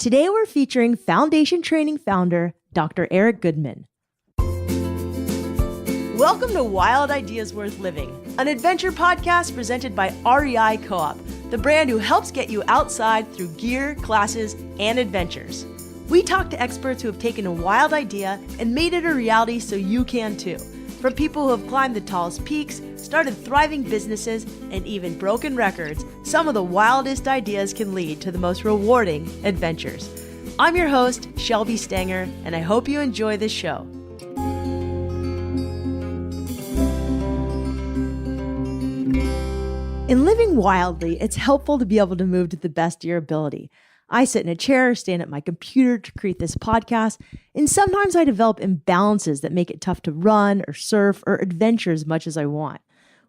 Today we're featuring foundation training founder, Dr. Eric Goodman. Welcome to Wild Ideas Worth Living, an adventure podcast presented by REI Co-op, the brand who helps get you outside through gear, classes, and adventures. We talk to experts who have taken a wild idea and made it a reality so you can too. From people who have climbed the tallest peaks, started thriving businesses, and even broken records, some of the wildest ideas can lead to the most rewarding adventures. I'm your host, Shelby Stanger, and I hope you enjoy this show. In living wildly, it's helpful to be able to move to the best of your ability. I sit in a chair, stand at my computer to create this podcast, and sometimes I develop imbalances that make it tough to run or surf or adventure as much as I want.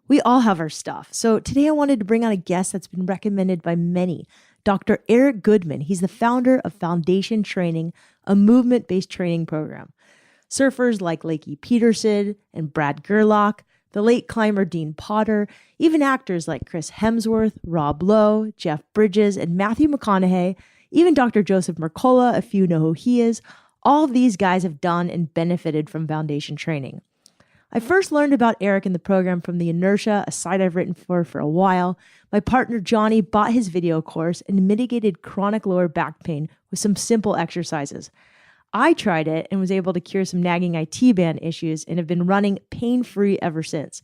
We all have our stuff, so today I wanted to bring on a guest that's been recommended by many, Dr. Eric Goodman. He's the founder of Foundation Training, a movement-based training program. Surfers like Lakey Peterson and Brad Gerlach, the late climber Dean Potter, even actors like Chris Hemsworth, Rob Lowe, Jeff Bridges, and Matthew McConaughey, even Dr. Joseph Mercola, if you know who he is, all of these guys have done and benefited from foundation training. I first learned about Eric in the program from The Inertia, a site I've written for a while. My partner Johnny bought his video course and mitigated chronic lower back pain with some simple exercises. I tried it and was able to cure some nagging IT band issues and have been running pain-free ever since.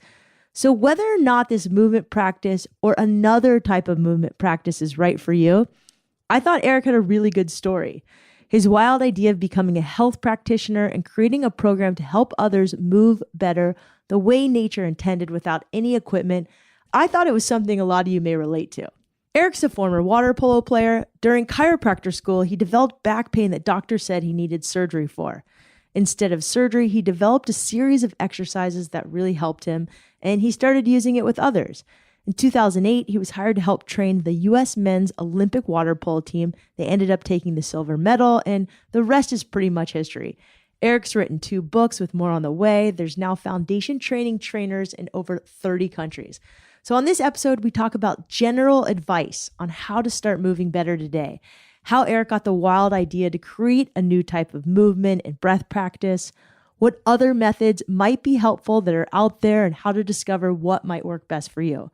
So whether or not this movement practice or another type of movement practice is right for you, I thought Eric had a really good story. His wild idea of becoming a health practitioner and creating a program to help others move better the way nature intended without any equipment, I thought it was something a lot of you may relate to. Eric's a former water polo player. During chiropractor school, he developed back pain that doctors said he needed surgery for. Instead of surgery, he developed a series of exercises that really helped him, and he started using it with others. In 2008, he was hired to help train the U.S. men's Olympic water polo team. They ended up taking the silver medal, and the rest is pretty much history. Eric's written 2 books with more on the way. There's now foundation training trainers in over 30 countries. So on this episode, we talk about general advice on how to start moving better today, how Eric got the wild idea to create a new type of movement and breath practice, what other methods might be helpful that are out there, and how to discover what might work best for you.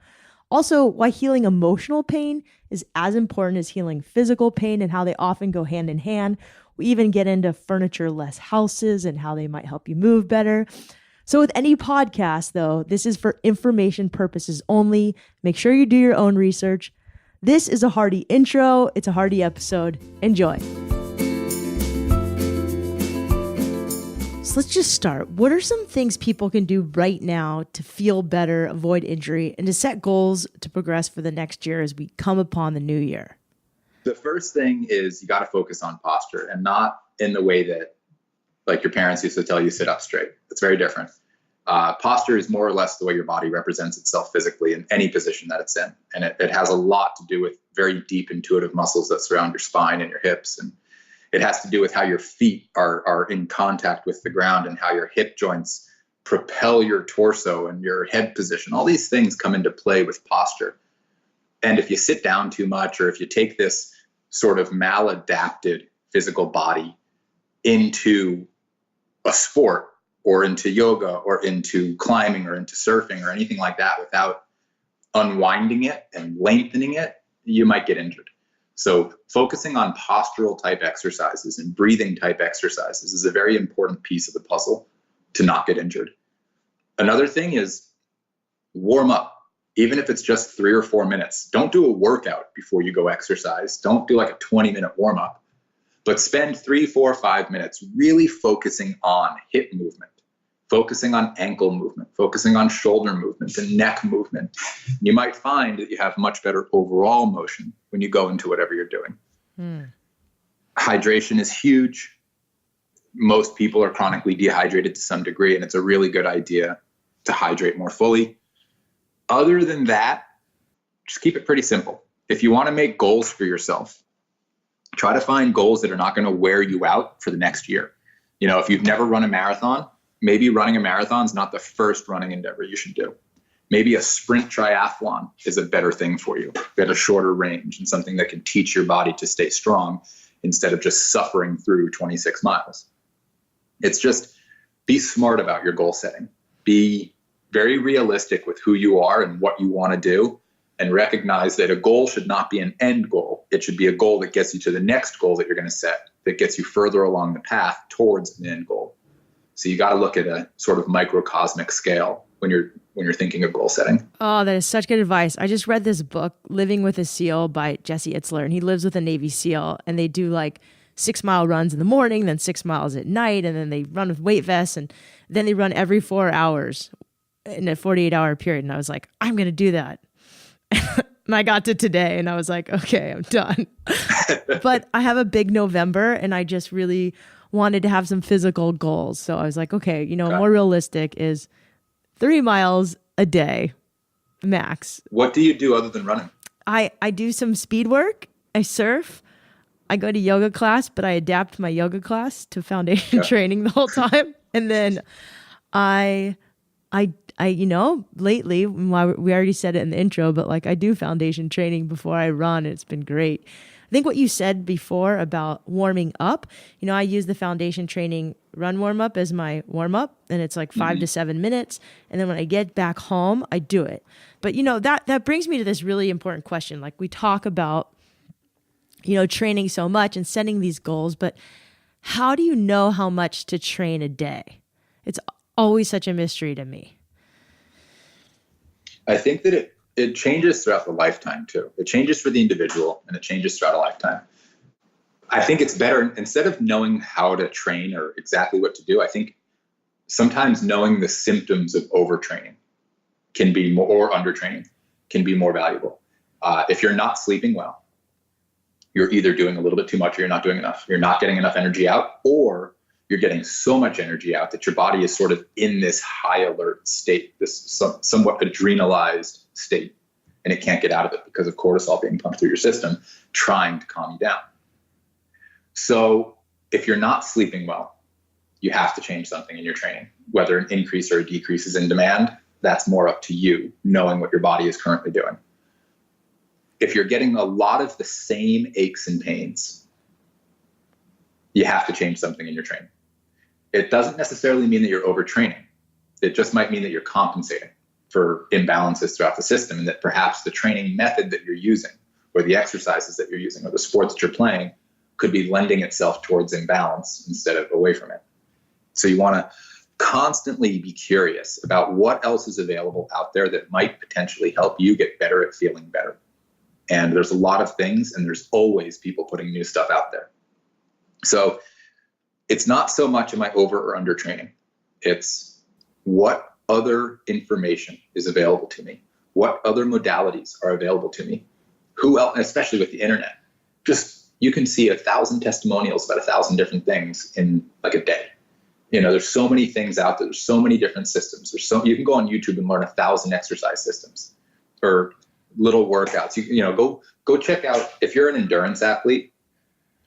Also, why healing emotional pain is as important as healing physical pain and how they often go hand in hand. We even get into furniture-less houses and how they might help you move better. So with any podcast, though, this is for information purposes only. Make sure you do your own research. This is a hearty intro. It's a hearty episode. Enjoy. So let's just start. What are some things people can do right now to feel better, avoid injury, and to set goals to progress for the next year as we come upon the new year? The first thing is you got to focus on posture, and not in the way that like your parents used to tell you sit up straight. It's very different. Posture is more or less the way your body represents itself physically in any position that it's in. And it has a lot to do with very deep intuitive muscles that surround your spine and your hips. And it has to do with how your feet are in contact with the ground and how your hip joints propel your torso and your head position. All these things come into play with posture. And if you sit down too much, or if you take this sort of maladapted physical body into a sport or into yoga or into climbing or into surfing or anything like that without unwinding it and lengthening it, you might get injured. So focusing on postural type exercises and breathing type exercises is a very important piece of the puzzle to not get injured. Another thing is warm up, even if it's just 3 or 4 minutes. Don't do a workout before you go exercise. Don't do like a 20-minute warm up. But spend 3, 4, 5 minutes really focusing on hip movement, focusing on ankle movement, focusing on shoulder movement and neck movement. You might find that you have much better overall motion when you go into whatever you're doing. Hydration is huge. Most people are chronically dehydrated to some degree, and it's a really good idea to hydrate more fully. Other than that, just keep it pretty simple. If you want to make goals for yourself, try to find goals that are not going to wear you out for the next year. You know, if you've never run a marathon, maybe running a marathon is not the first running endeavor you should do. Maybe a sprint triathlon is a better thing for you at a shorter range and something that can teach your body to stay strong instead of just suffering through 26 miles. It's just be smart about your goal setting. Be very realistic with who you are and what you want to do, and recognize that a goal should not be an end goal. It should be a goal that gets you to the next goal that you're going to set, that gets you further along the path towards an end goal. So you got to look at a sort of microcosmic scale when you're thinking of goal setting. Oh, that is such good advice. I just read this book, Living with a SEAL by Jesse Itzler, and he lives with a Navy SEAL, and they do like 6-mile runs in the morning, then 6 miles at night, and then they run with weight vests, and then they run every 4 hours in a 48-hour period. And I was like, I'm going to do that. And I got to today and I was like, okay, I'm done. But I have a big November and I just really wanted to have some physical goals. So I was like, okay, more realistic is 3 miles a day max. What do you do other than running? I do some speed work. I surf. I go to yoga class, but I adapt my yoga class to foundation training the whole time. And then I lately, we already said it in the intro, but like I do foundation training before I run. And it's been great. I think what you said before about warming up, I use the foundation training run warm up as my warm up, and it's like 5 to 7 minutes. And then when I get back home, I do it. But that brings me to this really important question. Like we talk about, training so much and setting these goals, but how do you know how much to train a day? It's always such a mystery to me. I think that it changes throughout the lifetime too. It changes for the individual and it changes throughout a lifetime. I think it's better, instead of knowing how to train or exactly what to do, I think sometimes knowing the symptoms of overtraining can be more, or undertraining can be more valuable. If you're not sleeping well, you're either doing a little bit too much or you're not doing enough. You're not getting enough energy out, or you're getting so much energy out that your body is sort of in this high alert state, this somewhat adrenalized state, and it can't get out of it because of cortisol being pumped through your system, trying to calm you down. So if you're not sleeping well, you have to change something in your training, whether an increase or a decrease is in demand. That's more up to you, knowing what your body is currently doing. If you're getting a lot of the same aches and pains, you have to change something in your training. It doesn't necessarily mean that you're overtraining. It just might mean that you're compensating for imbalances throughout the system, and that perhaps the training method that you're using, or the exercises that you're using, or the sport that you're playing could be lending itself towards imbalance instead of away from it. So you want to constantly be curious about what else is available out there that might potentially help you get better at feeling better. And there's a lot of things, and there's always people putting new stuff out there. So it's not so much am I over or under training. It's what other information is available to me? What other modalities are available to me? Who else, especially with the internet, just you can see 1,000 testimonials about 1,000 different things in like a day. There's so many things out there. There's so many different systems. You can go on YouTube and learn 1,000 exercise systems or little workouts. Go check out, if you're an endurance athlete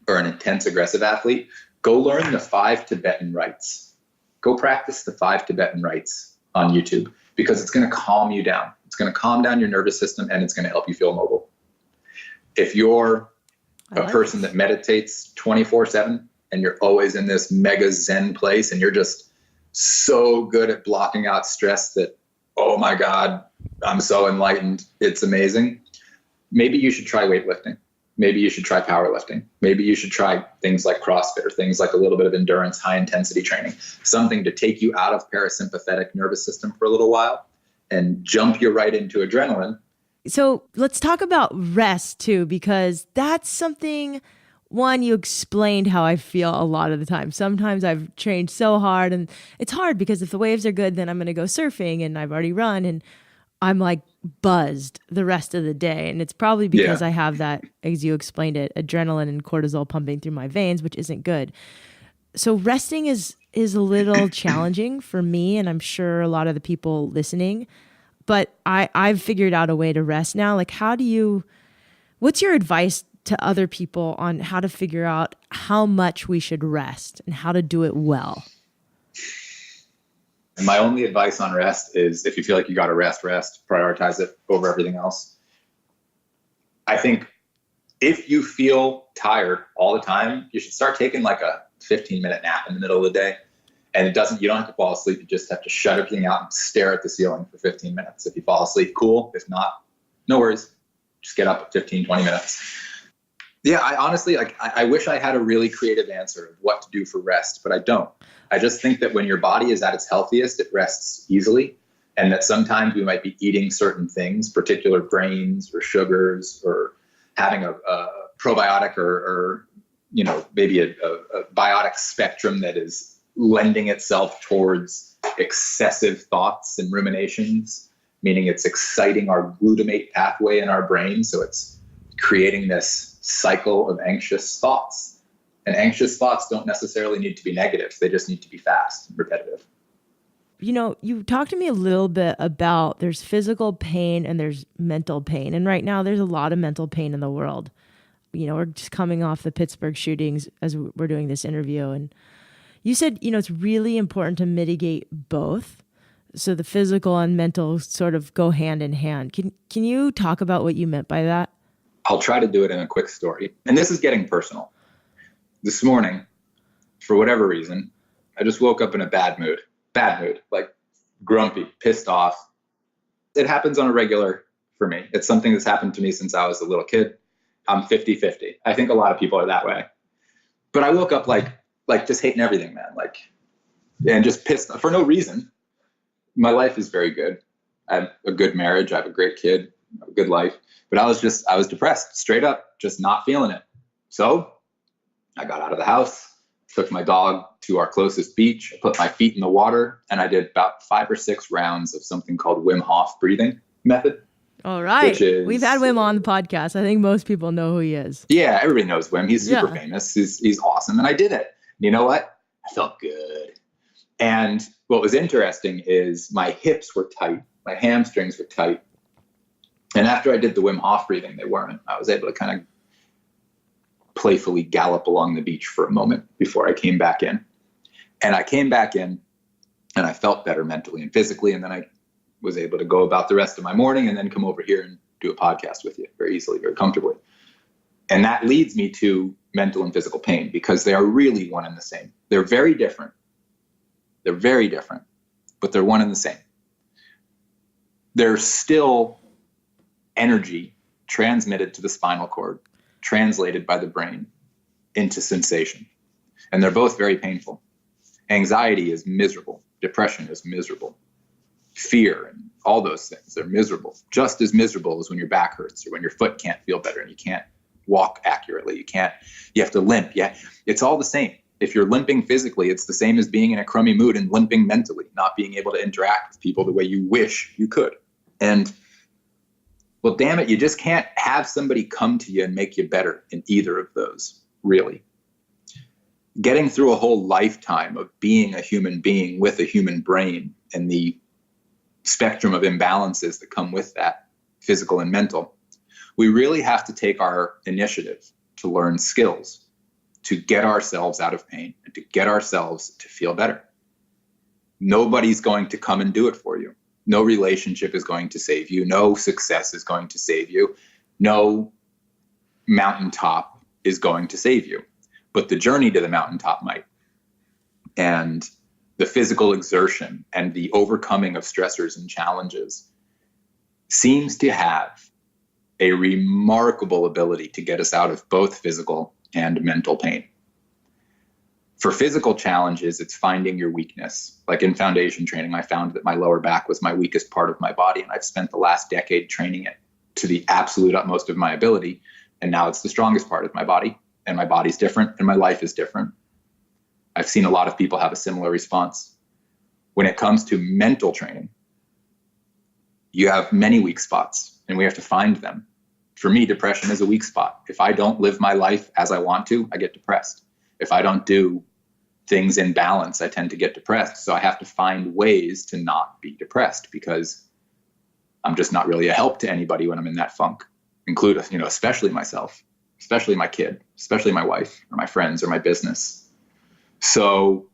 or an intense aggressive athlete, go learn the 5 Tibetan rites. Go practice the 5 Tibetan rites on YouTube, because it's going to calm you down. It's going to calm down your nervous system, and it's going to help you feel mobile. If you're a person that meditates 24/7 and you're always in this mega Zen place and you're just so good at blocking out stress that, oh my God, I'm so enlightened, it's amazing. Maybe you should try weightlifting. Maybe you should try powerlifting. Maybe you should try things like CrossFit or things like a little bit of endurance, high intensity training, something to take you out of parasympathetic nervous system for a little while and jump you right into adrenaline. So let's talk about rest too, because that's something, one, you explained how I feel a lot of the time. Sometimes I've trained so hard and it's hard because if the waves are good, then I'm going to go surfing and I've already run and I'm like buzzed the rest of the day. And it's probably because I have that, as you explained it, adrenaline and cortisol pumping through my veins, which isn't good. So resting is a little challenging for me, and I'm sure a lot of the people listening, but I've figured out a way to rest now. Like what's your advice to other people on how to figure out how much we should rest and how to do it well? And my only advice on rest is, if you feel like you got to rest, prioritize it over everything else. I think If you feel tired all the time, you should start taking like a 15-minute nap in the middle of the day. And you don't have to fall asleep. You just have to shut everything out and stare at the ceiling for 15 minutes. If you fall asleep, cool. If not, no worries. Just get up at 15, 20 minutes. Yeah, I honestly, I wish I had a really creative answer of what to do for rest, but I don't. I just think that when your body is at its healthiest, it rests easily. And that sometimes we might be eating certain things, particular grains or sugars, or having a probiotic or maybe a biotic spectrum that is lending itself towards excessive thoughts and ruminations, meaning it's exciting our glutamate pathway in our brain. So it's creating this cycle of anxious thoughts. And anxious thoughts don't necessarily need to be negative. They just need to be fast and repetitive. You talked to me a little bit about there's physical pain and there's mental pain. And right now there's a lot of mental pain in the world. We're just coming off the Pittsburgh shootings as we're doing this interview. And you said, it's really important to mitigate both. So the physical and mental sort of go hand in hand. Can you talk about what you meant by that? I'll try to do it in a quick story. And this is getting personal. This morning, for whatever reason, I just woke up in a bad mood, like grumpy, pissed off. It happens on a regular for me. It's something that's happened to me since I was a little kid. I'm 50-50. I think a lot of people are that way. But I woke up like just hating everything, man. And just pissed for no reason. My life is very good. I have a good marriage. I have a great kid, a good life. But I was depressed, straight up, just not feeling it. So I got out of the house, took my dog to our closest beach, I put my feet in the water, and I did about 5 or 6 rounds of something called Wim Hof breathing method. All right. We've had Wim on the podcast. I think most people know who he is. Yeah, everybody knows Wim. He's super famous. He's awesome. And I did it. You know what? I felt good. And what was interesting is my hips were tight. My hamstrings were tight. And after I did the Wim Hof breathing, they weren't. I was able to kind of playfully gallop along the beach for a moment before I came back in. And I came back in and I felt better mentally and physically. And then I was able to go about the rest of my morning and then come over here and do a podcast with you very easily, very comfortably. And that leads me to mental and physical pain, because they are really one and the same. They're very different. But they're one and the same. There's still energy transmitted to the spinal cord, translated by the brain into sensation. And they're both very painful. Anxiety is miserable. Depression is miserable. Fear and all those things, they're miserable. Just as miserable as when your back hurts or when your foot can't feel better and you can't walk accurately. You have to limp. Yeah, it's all the same. If you're limping physically, it's the same as being in a crummy mood and limping mentally, not being able to interact with people the way you wish you could. And well, damn it, you just can't have somebody come to you and make you better in either of those, really. Getting through a whole lifetime of being a human being with a human brain and the spectrum of imbalances that come with that, physical and mental, we really have to take our initiative to learn skills, to get ourselves out of pain and to get ourselves to feel better. Nobody's going to come and do it for you. No relationship is going to save you. No success is going to save you. No mountaintop is going to save you. But the journey to the mountaintop might. And the physical exertion and the overcoming of stressors and challenges seems to have a remarkable ability to get us out of both physical and mental pain. For physical challenges, it's finding your weakness. Like in foundation training, I found that my lower back was my weakest part of my body, and I've spent the last decade training it to the absolute utmost of my ability. And now it's the strongest part of my body, and my body's different, and my life is different. I've seen a lot of people have a similar response. When it comes to mental training, you have many weak spots, and we have to find them. For me, depression is a weak spot. If I don't live my life as I want to, I get depressed. If I don't do things in balance, I tend to get depressed. So I have to find ways to not be depressed, because I'm just not really a help to anybody when I'm in that funk, especially myself, especially my kid, especially my wife or my friends or my business. So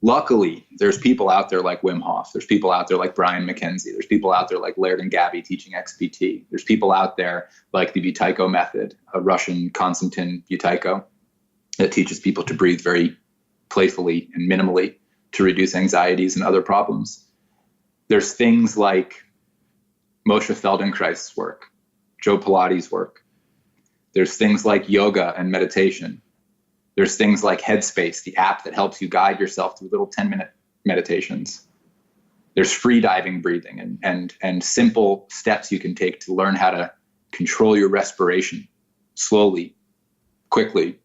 Luckily, there's people out there like Wim Hof. There's people out there like Brian McKenzie. There's people out there like Laird and Gabby teaching XPT. There's people out there like the Buteyko method, a Russian Konstantin Buteyko, that teaches people to breathe very playfully and minimally to reduce anxieties and other problems. There's things like Moshe Feldenkrais's work, Joe Pilates' work. There's things like yoga and meditation. There's things like Headspace, the app that helps you guide yourself through little 10-minute meditations. There's free diving breathing and simple steps you can take to learn how to control your respiration slowly, quickly,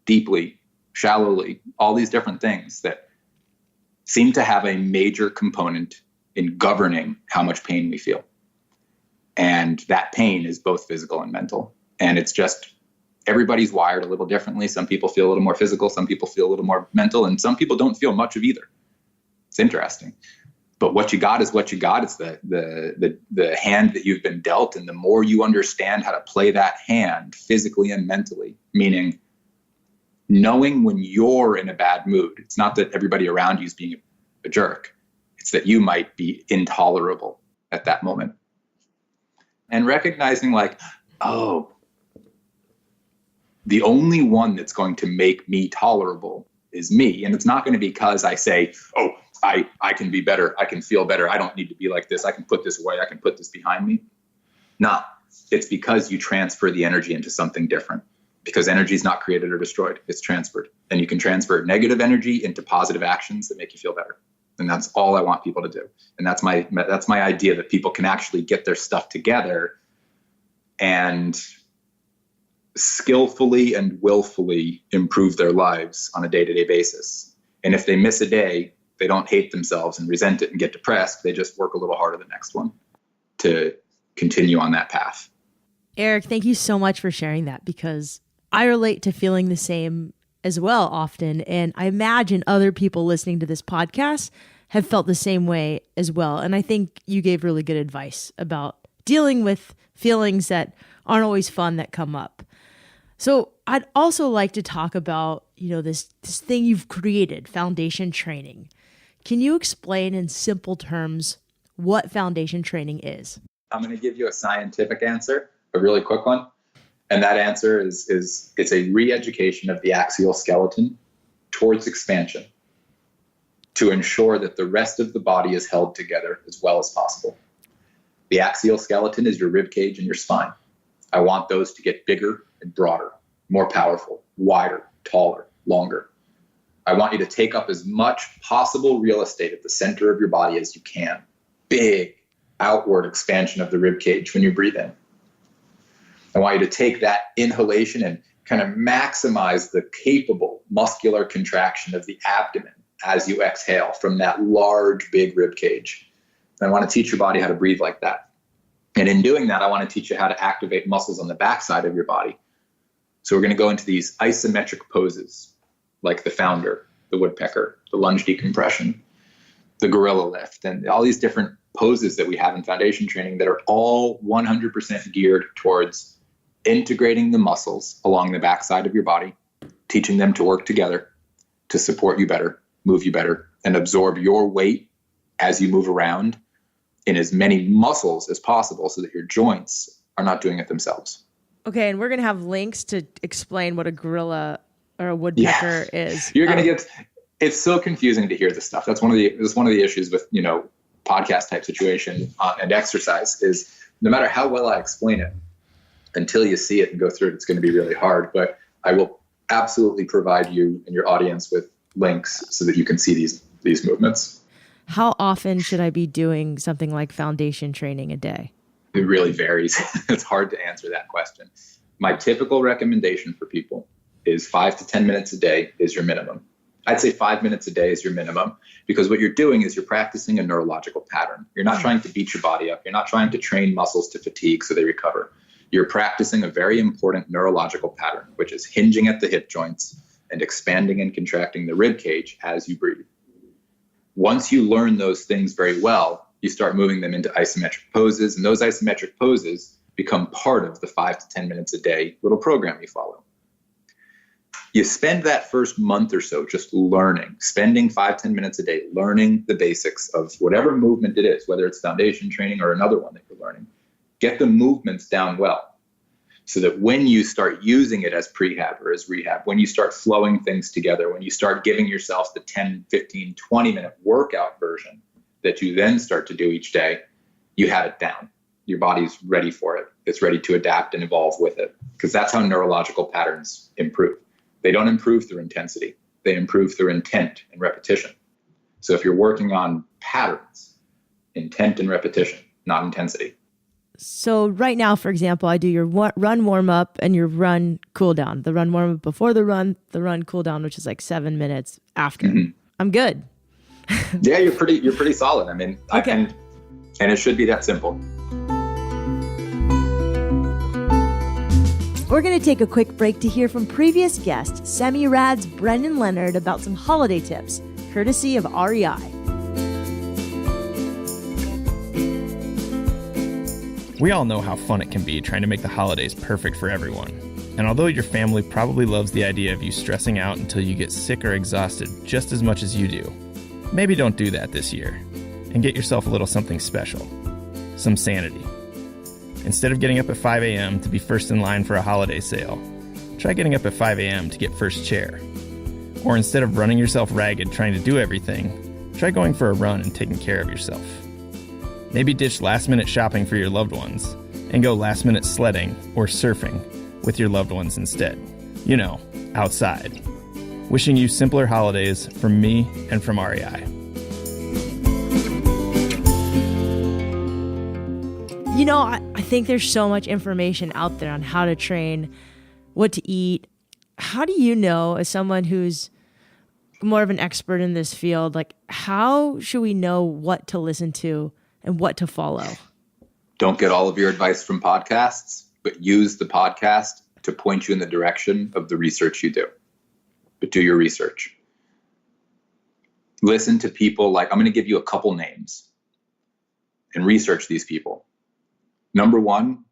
deeply, shallowly, all these different things that seem to have a major component in governing how much pain we feel. And that pain is both physical and mental. And it's just, everybody's wired a little differently. Some people feel a little more physical, some people feel a little more mental, and some people don't feel much of either. It's interesting. But what you got is what you got. It's the hand that you've been dealt, and the more you understand how to play that hand physically and mentally, meaning knowing when you're in a bad mood. It's not that everybody around you is being a jerk. It's that you might be intolerable at that moment. And recognizing like, oh, the only one that's going to make me tolerable is me. And it's not going to be because I say, oh, I can be better. I can feel better. I don't need to be like this. I can put this away. I can put this behind me. No, it's because you transfer the energy into something different, because energy is not created or destroyed. It's transferred. And you can transfer negative energy into positive actions that make you feel better. And that's all I want people to do. And that's my idea, that people can actually get their stuff together and skillfully and willfully improve their lives on a day-to-day basis. And if they miss a day, they don't hate themselves and resent it and get depressed. They just work a little harder the next one to continue on that path. Eric, thank you so much for sharing that, because I relate to feeling the same as well often. And I imagine other people listening to this podcast have felt the same way as well. And I think you gave really good advice about dealing with feelings that aren't always fun that come up. So I'd also like to talk about, this thing you've created, foundation training. Can you explain in simple terms what foundation training is? I'm going to give you a scientific answer, a really quick one. And that answer is it's a re-education of the axial skeleton towards expansion to ensure that the rest of the body is held together as well as possible. The axial skeleton is your rib cage and your spine. I want those to get bigger and broader, more powerful, wider, taller, longer. I want you to take up as much possible real estate at the center of your body as you can. Big outward expansion of the rib cage when you breathe in. I want you to take that inhalation and kind of maximize the capable muscular contraction of the abdomen as you exhale from that large, big rib cage. And I want to teach your body how to breathe like that. And in doing that, I want to teach you how to activate muscles on the backside of your body. So we're going to go into these isometric poses, like the founder, the woodpecker, the lunge decompression, the gorilla lift, and all these different poses that we have in foundation training that are all 100% geared towards integrating the muscles along the backside of your body, teaching them to work together to support you better, move you better, and absorb your weight as you move around in as many muscles as possible so that your joints are not doing it themselves. Okay, and we're going to have links to explain what a gorilla or a woodpecker is. You're going to get, it's so confusing to hear this stuff. That's one of the issues with, podcast type situation and exercise is no matter how well I explain it, until you see it and go through it, it's going to be really hard. But I will absolutely provide you and your audience with links so that you can see these movements. How often should I be doing something like foundation training a day? It really varies. It's hard to answer that question. My typical recommendation for people is 5 to 10 minutes a day is your minimum. I'd say 5 minutes a day is your minimum, because what you're doing is you're practicing a neurological pattern. You're not trying to beat your body up. You're not trying to train muscles to fatigue so they recover. You're practicing a very important neurological pattern, which is hinging at the hip joints and expanding and contracting the rib cage as you breathe. Once you learn those things very well, you start moving them into isometric poses, and those isometric poses become part of the 5 to 10 minutes a day little program you follow. You spend that first month or so just learning, spending 5-10 minutes a day, learning the basics of whatever movement it is, whether it's foundation training or another one that you're learning. Get the movements down well so that when you start using it as prehab or as rehab, when you start flowing things together, when you start giving yourself the 10, 15, 20-minute workout version that you then start to do each day, you have it down. Your body's ready for it. It's ready to adapt and evolve with it, because that's how neurological patterns improve. They don't improve through intensity. They improve through intent and repetition. So if you're working on patterns, intent and repetition, not intensity. So right now, for example, I do your run warm up and your run cool down. The run warm up before the run cool down, which is like 7 minutes after. Mm-hmm. I'm good. Yeah, you're pretty solid. I mean, okay. And it should be that simple. We're going to take a quick break to hear from previous guest, Semi-Rad's Brendan Leonard, about some holiday tips, courtesy of REI. We all know how fun it can be trying to make the holidays perfect for everyone. And although your family probably loves the idea of you stressing out until you get sick or exhausted just as much as you do, maybe don't do that this year and get yourself a little something special, some sanity. Instead of getting up at 5 a.m. to be first in line for a holiday sale, try getting up at 5 a.m. to get first chair. Or instead of running yourself ragged trying to do everything, try going for a run and taking care of yourself. Maybe ditch last-minute shopping for your loved ones and go last-minute sledding or surfing with your loved ones instead. You know, outside. Wishing you simpler holidays from me and from REI. You know, I think there's so much information out there on how to train, what to eat. How do you know, as someone who's more of an expert in this field, like how should we know what to listen to and what to follow? Don't get all of your advice from podcasts, but use the podcast to point you in the direction of the research you do. But do your research. Listen to people like, I'm going to give you a couple names and research these people. Number one,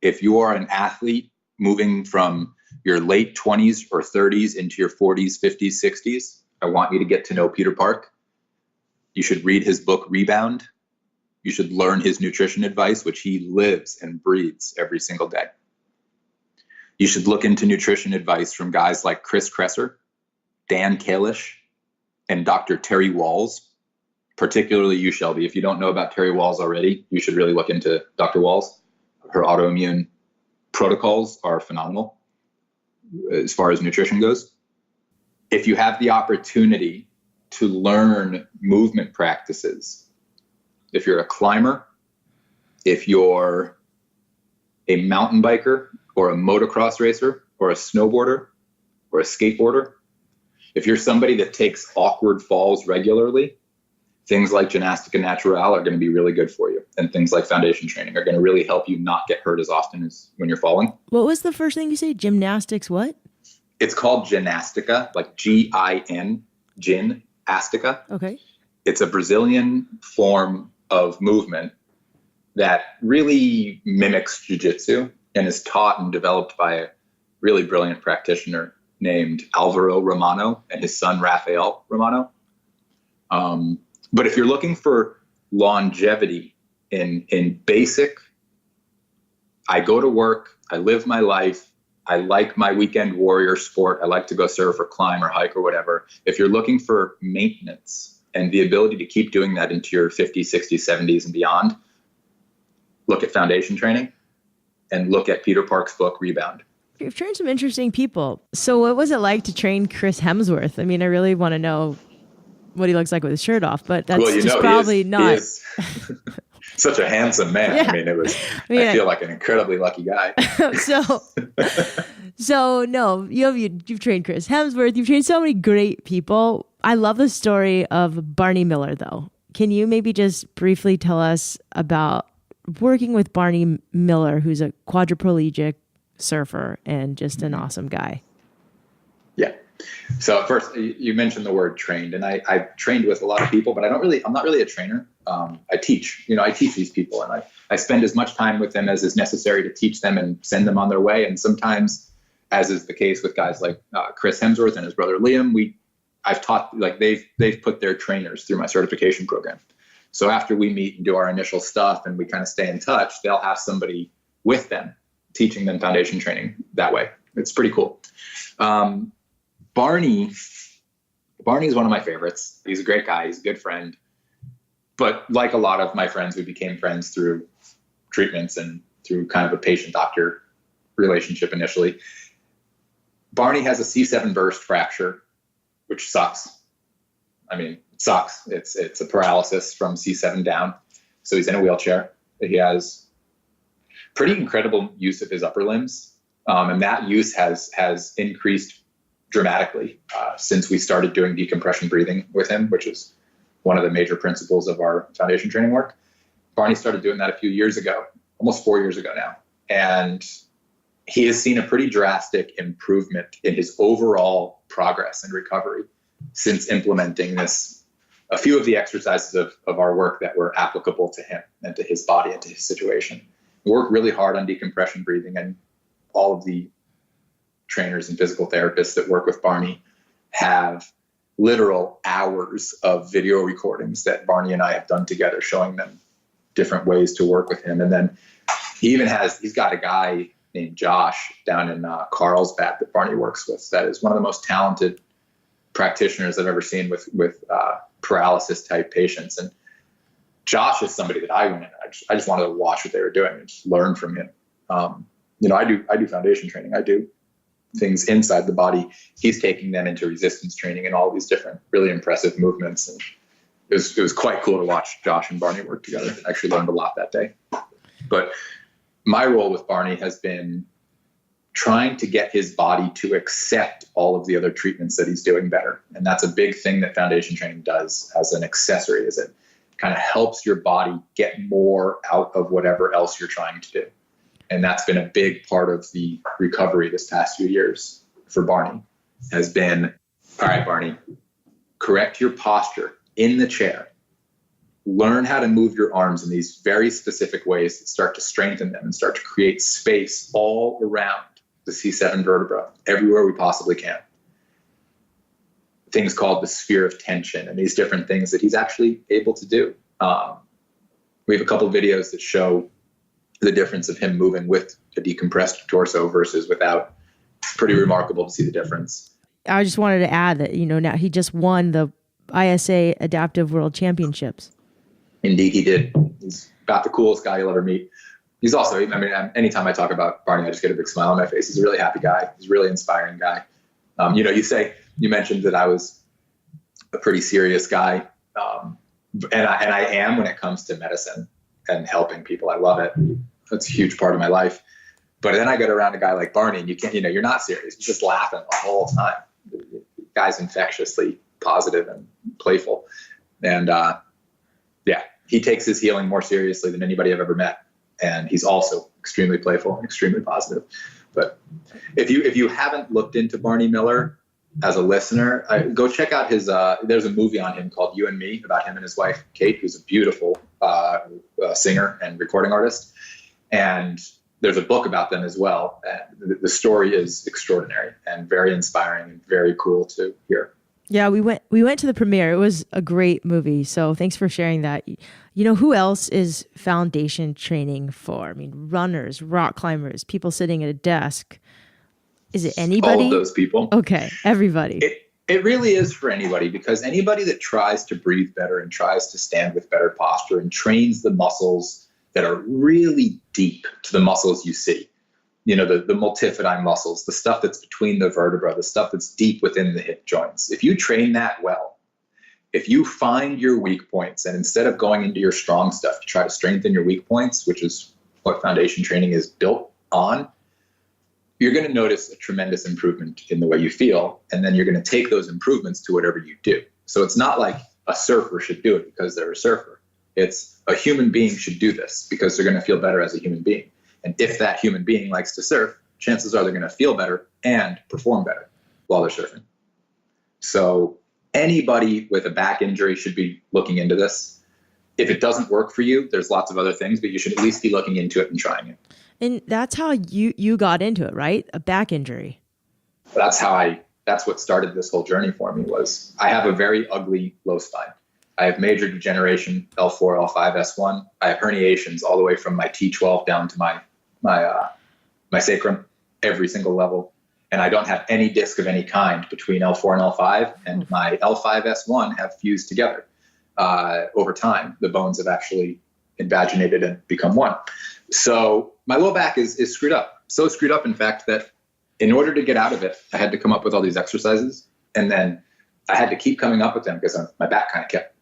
if you are an athlete moving from your late 20s or 30s into your 40s, 50s, 60s, I want you to get to know Peter Park. You should read his book, Rebound. You should learn his nutrition advice, which he lives and breathes every single day. You should look into nutrition advice from guys like Chris Kresser, Dan Kalish, and Dr. Terry Walls. Particularly you, Shelby. If you don't know about Terry Walls already, you should really look into Dr. Walls. Her autoimmune protocols are phenomenal as far as nutrition goes. If you have the opportunity to learn movement practices, if you're a climber, if you're a mountain biker or a motocross racer or a snowboarder or a skateboarder, if you're somebody that takes awkward falls regularly, things like Gymnastica Naturale are going to be really good for you. And things like foundation training are going to really help you not get hurt as often as when you're falling. What was the first thing you said? Gymnastics what? It's called Gymnastica, like Gin, Gymnastica. Okay. It's a Brazilian form of movement that really mimics jiu-jitsu and is taught and developed by a really brilliant practitioner named Alvaro Romano and his son, Rafael Romano. But if you're looking for longevity in basic, I go to work, I live my life, I like my weekend warrior sport, I like to go surf or climb or hike or whatever. If you're looking for maintenance and the ability to keep doing that into your 50s, 60s, 70s and beyond, look at foundation training and look at Peter Park's book, Rebound. You've trained some interesting people. So what was it like to train Chris Hemsworth? I mean, I really want to know what he looks like with his shirt off, but that's probably not. He is such a handsome man. Yeah. I mean, I feel like an incredibly lucky guy. So no, you've trained Chris Hemsworth. You've trained so many great people. I love the story of Barney Miller, though. Can you maybe just briefly tell us about working with Barney Miller, who's a quadriplegic surfer and just an awesome guy? Yeah. So first, you mentioned the word trained, and I've trained with a lot of people, but I'm not really a trainer. I teach. I teach these people, and I spend as much time with them as is necessary to teach them and send them on their way. And sometimes as is the case with guys like Chris Hemsworth and his brother Liam, I've taught, like they've put their trainers through my certification program. So after we meet and do our initial stuff and we kind of stay in touch, they'll have somebody with them teaching them foundation training that way. It's pretty cool. Barney is one of my favorites. He's a great guy. He's a good friend. But like a lot of my friends, we became friends through treatments and through kind of a patient-doctor relationship initially. Barney has a C7 burst fracture, which sucks. I mean, it sucks. It's a paralysis from C7 down. So he's in a wheelchair. He has pretty incredible use of his upper limbs. And that use has increased dramatically since we started doing decompression breathing with him, which is one of the major principles of our foundation training work. Barney started doing that a few years ago, almost 4 years ago now. And he has seen a pretty drastic improvement in his overall progress and recovery since implementing a few of the exercises of our work that were applicable to him and to his body and to his situation. We work really hard on decompression breathing, and all of the trainers and physical therapists that work with Barney have literal hours of video recordings that Barney and I have done together, showing them different ways to work with him. And then he's got a guy named Josh down in Carlsbad that Barney works with. That is one of the most talented practitioners I've ever seen with paralysis type patients. And Josh is somebody that I went in. I just wanted to watch what they were doing and just learn from him. I do foundation training. I do things inside the body. He's taking them into resistance training and all these different really impressive movements. And it was quite cool to watch Josh and Barney work together. I actually learned a lot that day. But my role with Barney has been trying to get his body to accept all of the other treatments that he's doing better. And that's a big thing that foundation training does as an accessory, is it kind of helps your body get more out of whatever else you're trying to do. And that's been a big part of the recovery this past few years for Barney, has been, all right, Barney, correct your posture in the chair. Learn how to move your arms in these very specific ways that start to strengthen them and start to create space all around the C7 vertebra, everywhere we possibly can. Things called the sphere of tension and these different things that he's actually able to do. We have a couple of videos that show the difference of him moving with a decompressed torso versus without. It's pretty remarkable to see the difference. I just wanted to add that, now he just won the ISA Adaptive World Championships. Indeed, he did. He's about the coolest guy you'll ever meet. He's also, anytime I talk about Barney, I just get a big smile on my face. He's a really happy guy. He's a really inspiring guy. You mentioned that I was a pretty serious guy. And I am when it comes to medicine and helping people. I love it. That's a huge part of my life. But then I get around a guy like Barney and you can't, you're not serious. You're just laughing the whole time. The guy's infectiously positive and playful. And he takes his healing more seriously than anybody I've ever met. And he's also extremely playful and extremely positive. But if you haven't looked into Barney Miller as a listener, go check out his, there's a movie on him called You and Me, about him and his wife, Kate, who's a beautiful singer and recording artist. And there's a book about them as well. And the story is extraordinary and very inspiring and very cool to hear. Yeah, we went to the premiere. It was a great movie. So thanks for sharing that. Who else is foundation training for? Runners, rock climbers, people sitting at a desk. Is it anybody? All of those people. Okay, everybody. It really is for anybody, because anybody that tries to breathe better and tries to stand with better posture and trains the muscles that are really deep to the muscles you see, the multifidi muscles, the stuff that's between the vertebra, the stuff that's deep within the hip joints. If you train that well, if you find your weak points and instead of going into your strong stuff, you try to strengthen your weak points, which is what foundation training is built on, you're going to notice a tremendous improvement in the way you feel. And then you're going to take those improvements to whatever you do. So it's not like a surfer should do it because they're a surfer. It's a human being should do this because they're going to feel better as a human being. And if that human being likes to surf, chances are they're going to feel better and perform better while they're surfing. So anybody with a back injury should be looking into this. If it doesn't work for you, there's lots of other things, but you should at least be looking into it and trying it. And that's how you got into it, right? A back injury. That's what started this whole journey for me. Was I have a very ugly low spine. I have major degeneration, L4, L5, S1. I have herniations all the way from my T12 down to my sacrum, every single level. And I don't have any disc of any kind between L4 and L5, and my L5, S1 have fused together. Over time, the bones have actually invaginated and become one. So my low back is screwed up. So screwed up, in fact, that in order to get out of it, I had to come up with all these exercises. And then I had to keep coming up with them because my back kind of kept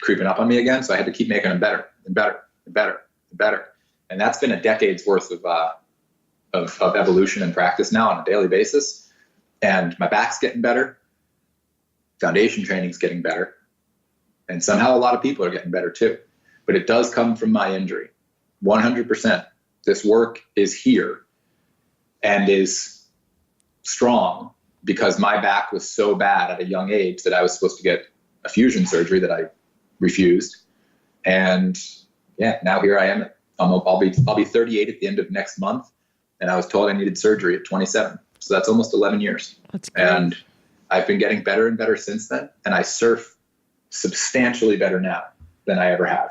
creeping up on me again. So I had to keep making them better and better and better and better. And that's been a decade's worth of evolution and practice now on a daily basis. And my back's getting better. Foundation training's getting better. And somehow a lot of people are getting better too. But it does come from my injury. 100%. This work is here and is strong because my back was so bad at a young age that I was supposed to get a fusion surgery that I refused. And yeah, now here I am. I'll be 38 at the end of next month. And I was told I needed surgery at 27. So that's almost 11 years. That's great. And I've been getting better and better since then. And I surf substantially better now than I ever have.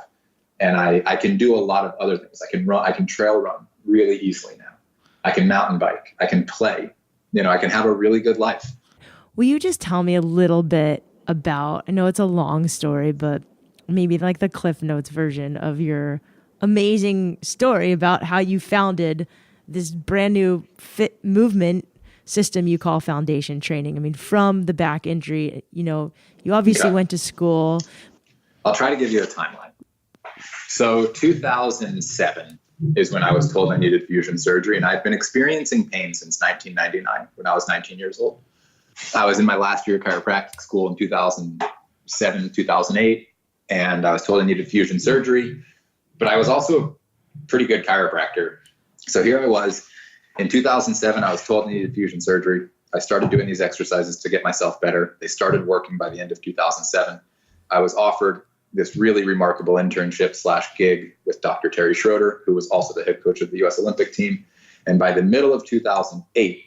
And I can do a lot of other things. I can trail run really easily now. I can mountain bike. I can play. I can have a really good life. Will you just tell me a little bit about, I know it's a long story, but maybe like the Cliff Notes version of your amazing story about how you founded this brand new fit movement system you call foundation training. I mean, from the back injury, you obviously went to school. I'll try to give you a timeline. So 2007 is when I was told I needed fusion surgery, and I've been experiencing pain since 1999 when I was 19 years old. I was in my last year of chiropractic school in 2007, 2008, and I was told I needed fusion surgery, but I was also a pretty good chiropractor. So here I was in 2007, I was told I needed fusion surgery. I started doing these exercises to get myself better. They started working by the end of 2007. I was offered this really remarkable internship / gig with Dr. Terry Schroeder, who was also the head coach of the U.S. Olympic team. And by the middle of 2008,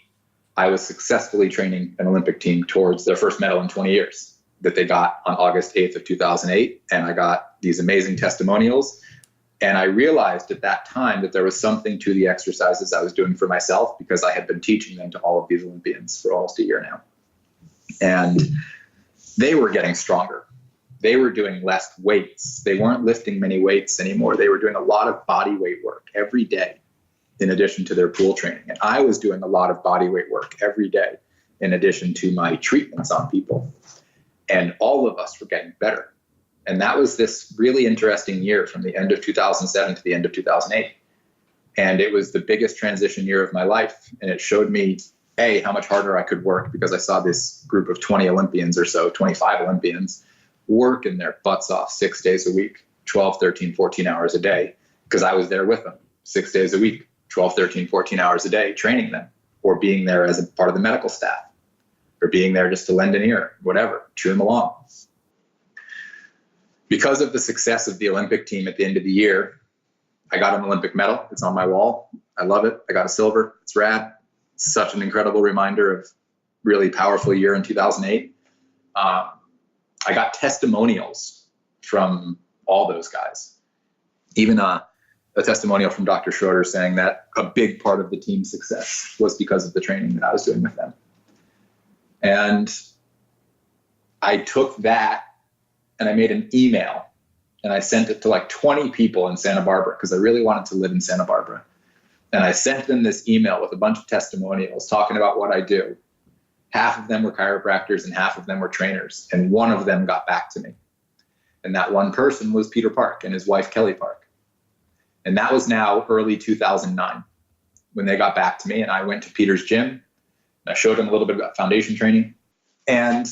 I was successfully training an Olympic team towards their first medal in 20 years that they got on August 8th of 2008. And I got these amazing testimonials. And I realized at that time that there was something to the exercises I was doing for myself because I had been teaching them to all of these Olympians for almost a year now. And they were getting stronger. They were doing less weights. They weren't lifting many weights anymore. They were doing a lot of body weight work every day in addition to their pool training. And I was doing a lot of body weight work every day in addition to my treatments on people. And all of us were getting better. And that was this really interesting year from the end of 2007 to the end of 2008. And it was the biggest transition year of my life. And it showed me, A, how much harder I could work because I saw this group of 20 Olympians or so, 25 Olympians, working their butts off 6 days a week, 12, 13, 14 hours a day, because I was there with them 6 days a week, 12, 13, 14 hours a day, training them or being there as a part of the medical staff or being there just to lend an ear, whatever, cheer them along. Because of the success of the Olympic team at the end of the year, I got an Olympic medal. It's on my wall. I love it. I got a silver. It's rad. It's such an incredible reminder of really powerful year in 2008. I got testimonials from all those guys, even a testimonial from Dr. Schroeder saying that a big part of the team's success was because of the training that I was doing with them. And I took that and I made an email and I sent it to like 20 people in Santa Barbara because I really wanted to live in Santa Barbara. And I sent them this email with a bunch of testimonials talking about what I do. Half of them were chiropractors and half of them were trainers. And one of them got back to me. And that one person was Peter Park and his wife, Kelly Park. And that was now early 2009 when they got back to me. And I went to Peter's gym and I showed him a little bit about foundation training. And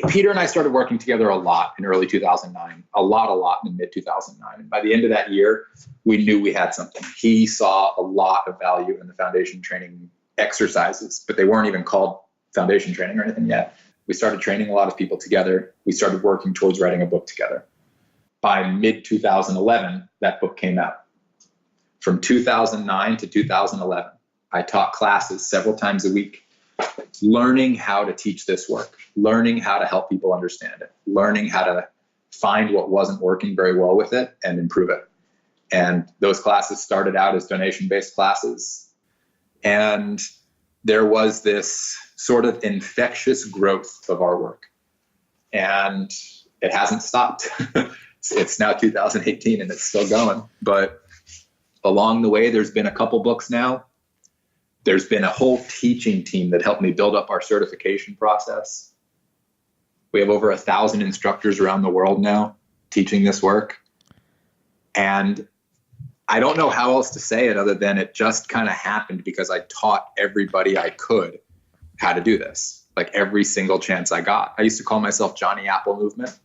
Peter and I started working together a lot in early 2009, a lot in mid 2009. And by the end of that year, we knew we had something. He saw a lot of value in the foundation training exercises, but they weren't even called foundation training or anything yet. We started training a lot of people together. We started working towards writing a book together. By mid 2011, that book came out. From 2009 to 2011, I taught classes several times a week learning how to teach this work, learning how to help people understand it, learning how to find what wasn't working very well with it and improve it. And those classes started out as donation-based classes. And there was this sort of infectious growth of our work. And it hasn't stopped. It's now 2018 and it's still going. But along the way, there's been a couple books now. There's been a whole teaching team that helped me build up our certification process. We have over 1,000 instructors around the world now teaching this work. And I don't know how else to say it other than it just kind of happened because I taught everybody I could how to do this, like every single chance I got. I used to call myself Johnny Apple Movement.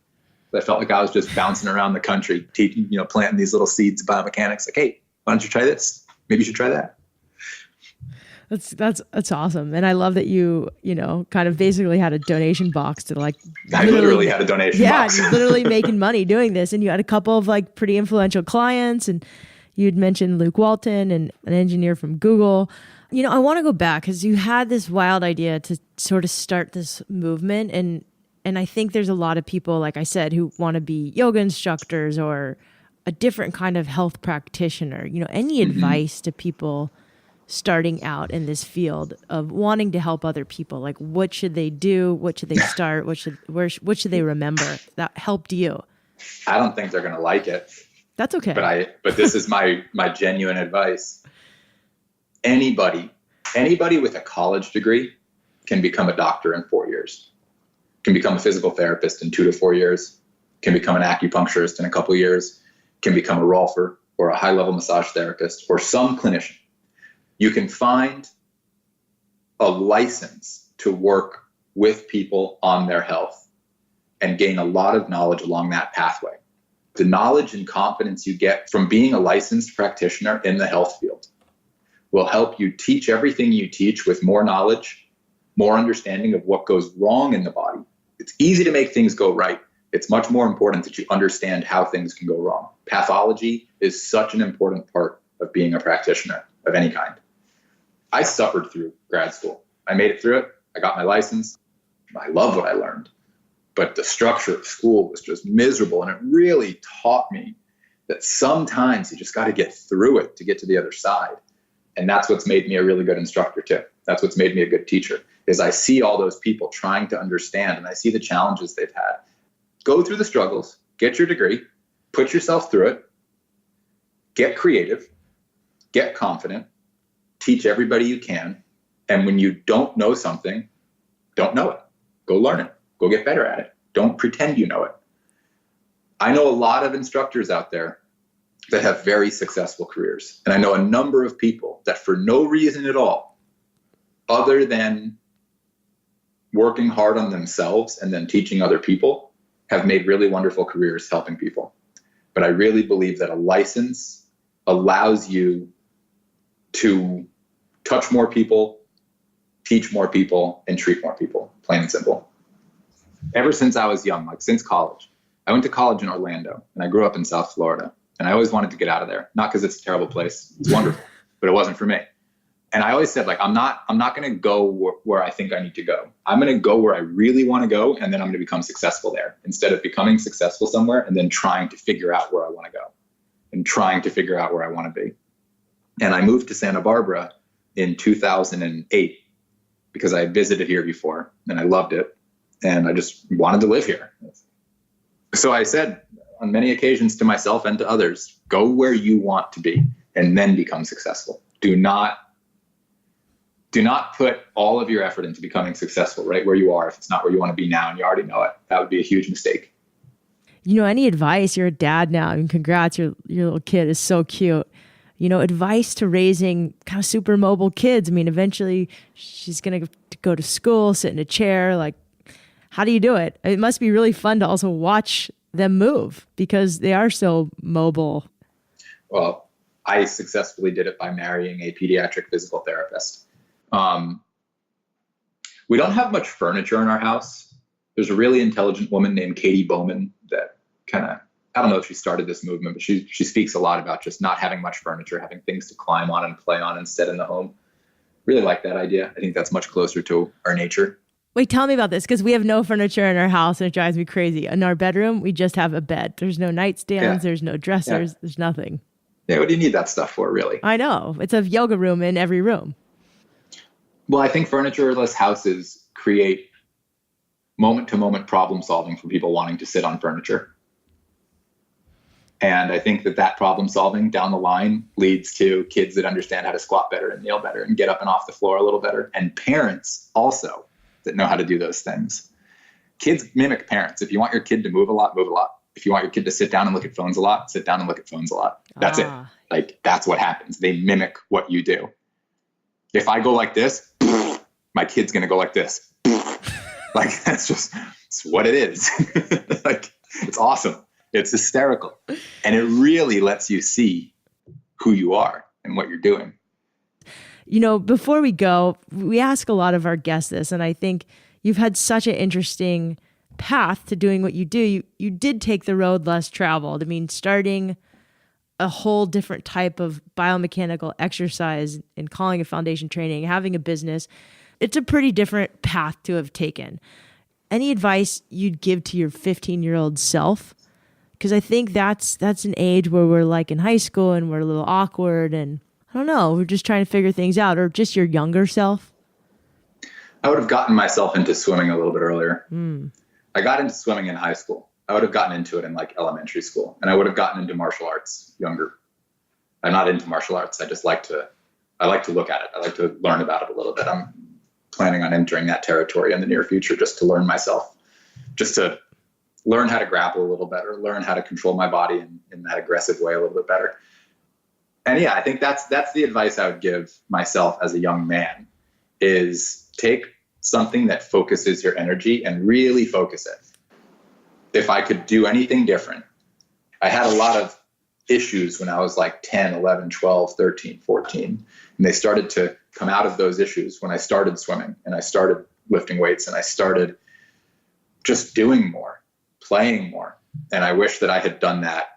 I felt like I was just bouncing around the country, teaching, planting these little seeds of biomechanics. Like, hey, why don't you try this? Maybe you should try that. That's awesome. And I love that you kind of basically had a donation box to like. I literally had a donation box. Yeah, you're literally making money doing this. And you had a couple of like pretty influential clients, and you'd mentioned Luke Walton and an engineer from Google. I want to go back because you had this wild idea to sort of start this movement. And I think there's a lot of people, like I said, who want to be yoga instructors or a different kind of health practitioner. Any advice to people starting out in this field of wanting to help other people? Like, what should they do? What should they start? What should they remember that helped you? I don't think they're going to like it. That's okay. But this is my genuine advice. Anybody with a college degree can become a doctor in 4 years, can become a physical therapist in 2 to 4 years, can become an acupuncturist in a couple of years, can become a rolfer or a high-level massage therapist or some clinician. You can find a license to work with people on their health and gain a lot of knowledge along that pathway. The knowledge and confidence you get from being a licensed practitioner in the health field will help you teach everything you teach with more knowledge, more understanding of what goes wrong in the body. It's easy to make things go right. It's much more important that you understand how things can go wrong. Pathology is such an important part of being a practitioner of any kind. I suffered through grad school. I made it through it. I got my license. I love what I learned. But the structure of school was just miserable. And it really taught me that sometimes you just got to get through it to get to the other side. And that's what's made me a really good instructor too. That's what's made me a good teacher, is I see all those people trying to understand and I see the challenges they've had. Go through the struggles, get your degree, put yourself through it, get creative, get confident, teach everybody you can. And when you don't know something, don't know it. Go learn it. Go get better at it. Don't pretend you know it. I know a lot of instructors out there that have very successful careers. And I know a number of people that for no reason at all, other than working hard on themselves and then teaching other people, have made really wonderful careers helping people. But I really believe that a license allows you to touch more people, teach more people, and treat more people, plain and simple. Ever since I was young, like since college, I went to college in Orlando and I grew up in South Florida. And I always wanted to get out of there, not because it's a terrible place. It's wonderful, but it wasn't for me. And I always said, like, I'm not going to go where I think I need to go. I'm going to go where I really want to go. And then I'm going to become successful there instead of becoming successful somewhere and then trying to figure out where I want to go and trying to figure out where I want to be. And I moved to Santa Barbara in 2008 because I had visited here before and I loved it. And I just wanted to live here. So I said on many occasions to myself and to others, go where you want to be and then become successful. Do not put all of your effort into becoming successful right where you are if it's not where you want to be now and you already know it. That would be a huge mistake. Any advice? You're a dad now. I mean, congrats. Your little kid is so cute. Advice to raising kind of super mobile kids. I mean, eventually she's going to go to school, sit in a chair. Like, how do you do it? It must be really fun to also watch them move because they are so mobile. Well, I successfully did it by marrying a pediatric physical therapist. We don't have much furniture in our house. There's a really intelligent woman named Katie Bowman that I don't know if she started this movement, but she speaks a lot about just not having much furniture, having things to climb on and play on instead in the home. Really like that idea. I think that's much closer to our nature. Wait, tell me about this, because we have no furniture in our house and it drives me crazy. In our bedroom, we just have a bed. There's no nightstands. There's no dressers. There's nothing. Yeah, what do you need that stuff for, really? I know. It's a yoga room in every room. Well, I think furnitureless houses create moment-to-moment problem solving for people wanting to sit on furniture. And I think that problem solving down the line leads to kids that understand how to squat better and kneel better and get up and off the floor a little better. And parents also that know how to do those things. Kids mimic parents. If you want your kid to move a lot, move a lot. If you want your kid to sit down and look at phones a lot, sit down and look at phones a lot. That's it. Like, that's what happens. They mimic what you do. If I go like this, my kid's going to go like this. Like, it's what it is. Like, it's awesome. It's hysterical. And it really lets you see who you are and what you're doing. You know, before we go, we ask a lot of our guests this, and I think you've had such an interesting path to doing what you do. You did take the road less traveled. I mean, starting a whole different type of biomechanical exercise and calling it foundation training, having a business, it's a pretty different path to have taken. Any advice you'd give to your 15-year-old self? Because I think that's an age where we're like in high school and we're a little awkward and I don't know, we're just trying to figure things out, or just your younger self. I would have gotten myself into swimming a little bit earlier. I got into swimming in high school. I would have gotten into it in like elementary school, and I would have gotten into martial arts younger. I'm not into martial arts. I like to look at it. I like to learn about it a little bit. I'm planning on entering that territory in the near future just to learn myself, just to learn how to grapple a little better, learn how to control my body in that aggressive way a little bit better. And yeah, I think that's the advice I would give myself as a young man, is take something that focuses your energy and really focus it. If I could do anything different, I had a lot of issues when I was like 10, 11, 12, 13, 14. And they started to come out of those issues when I started swimming and I started lifting weights and I started just doing more, playing more. And I wish that I had done that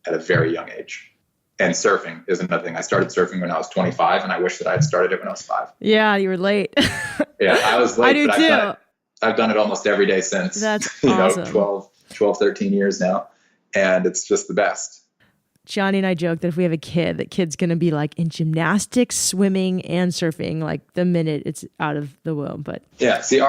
at a very young age. And surfing is another thing. I started surfing when I was 25, and I wish that I had started it when I was 5. Yeah, you were late. Yeah, I was late. I do too. I've done it almost every day since. That's awesome. 12, 13 years now. And it's just the best. Johnny and I joke that if we have a kid, that kid's going to be like in gymnastics, swimming, and surfing like the minute it's out of the womb. But yeah, see,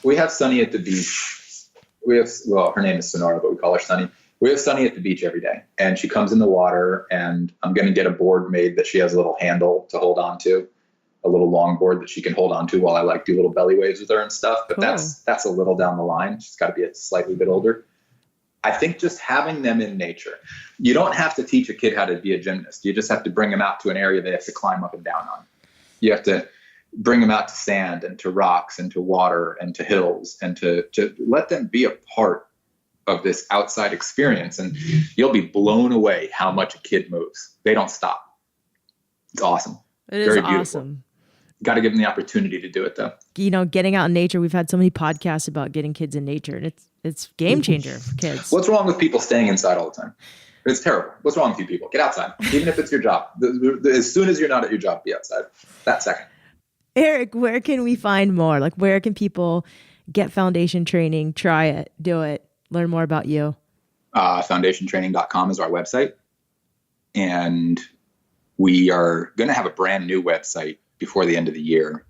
we have Sunny at the beach. Her name is Sonora, but we call her Sunny. We have Sunny at the beach every day, and she comes in the water, and I'm going to get a board made that she has a little handle to hold on to, a little long board that she can hold on to while I do little belly waves with her and stuff. But cool. That's a little down the line. She's got to be a slightly bit older. I think just having them in nature, you don't have to teach a kid how to be a gymnast. You just have to bring them out to an area they have to climb up and down on. You have to bring them out to sand and to rocks and to water and to hills and to let them be a part of this outside experience, and you'll be blown away how much a kid moves. They don't stop. It's awesome. It is very beautiful. Awesome. Got to give them the opportunity to do it, though. You know, getting out in nature. We've had so many podcasts about getting kids in nature, and it's game changer for kids. What's wrong with people staying inside all the time? It's terrible. What's wrong with you people? Get outside, even if it's your job. As soon as you're not at your job, be outside. That second. Eric, where can we find more? Like, where can people get foundation training? Try it, do it. Learn more about you. Foundationtraining.com is our website. And we are going to have a brand new website before the end of the year.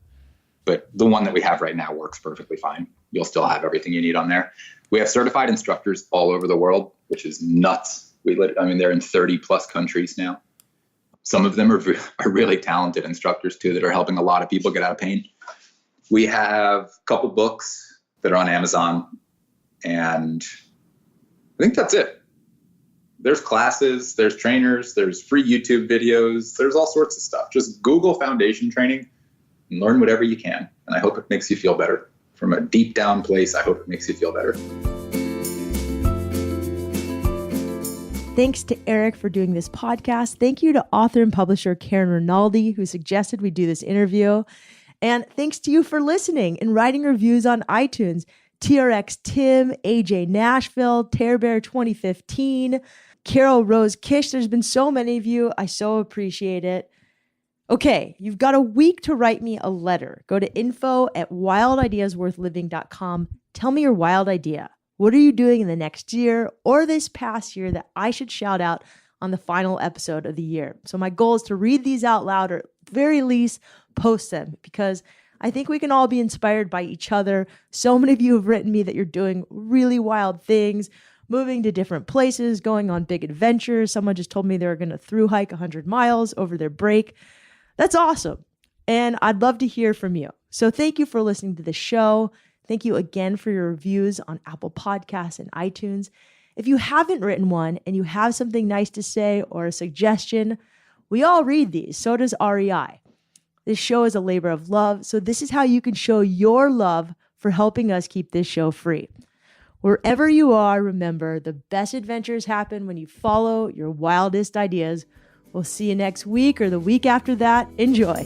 But the one that we have right now works perfectly fine. You'll still have everything you need on there. We have certified instructors all over the world, which is nuts. They're in 30 plus countries now. Some of them are really talented instructors too, that are helping a lot of people get out of pain. We have a couple books that are on Amazon. And I think that's it. There's classes, there's trainers, there's free YouTube videos, there's all sorts of stuff. Just Google foundation training and learn whatever you can. And I hope it makes you feel better. From a deep down place, I hope it makes you feel better. Thanks to Eric for doing this podcast. Thank you to author and publisher Karen Rinaldi, who suggested we do this interview. And thanks to you for listening and writing reviews on iTunes. TRX Tim, AJ Nashville, Tear Bear 2015, Carol Rose Kish. There's been so many of you. I so appreciate it. Okay, you've got a week to write me a letter. Go to info@wildideasworthliving.com. Tell me your wild idea. What are you doing in the next year or this past year that I should shout out on the final episode of the year? So my goal is to read these out loud, or at the very least post them, because I think we can all be inspired by each other. So many of you have written me that you're doing really wild things, moving to different places, going on big adventures. Someone just told me they were going to thru hike 100 miles over their break. That's awesome. And I'd love to hear from you. So thank you for listening to the show. Thank you again for your reviews on Apple Podcasts and iTunes. If you haven't written one and you have something nice to say or a suggestion, we all read these. So does REI. This show is a labor of love. So this is how you can show your love for helping us keep this show free. Wherever you are, remember, the best adventures happen when you follow your wildest ideas. We'll see you next week or the week after that. Enjoy.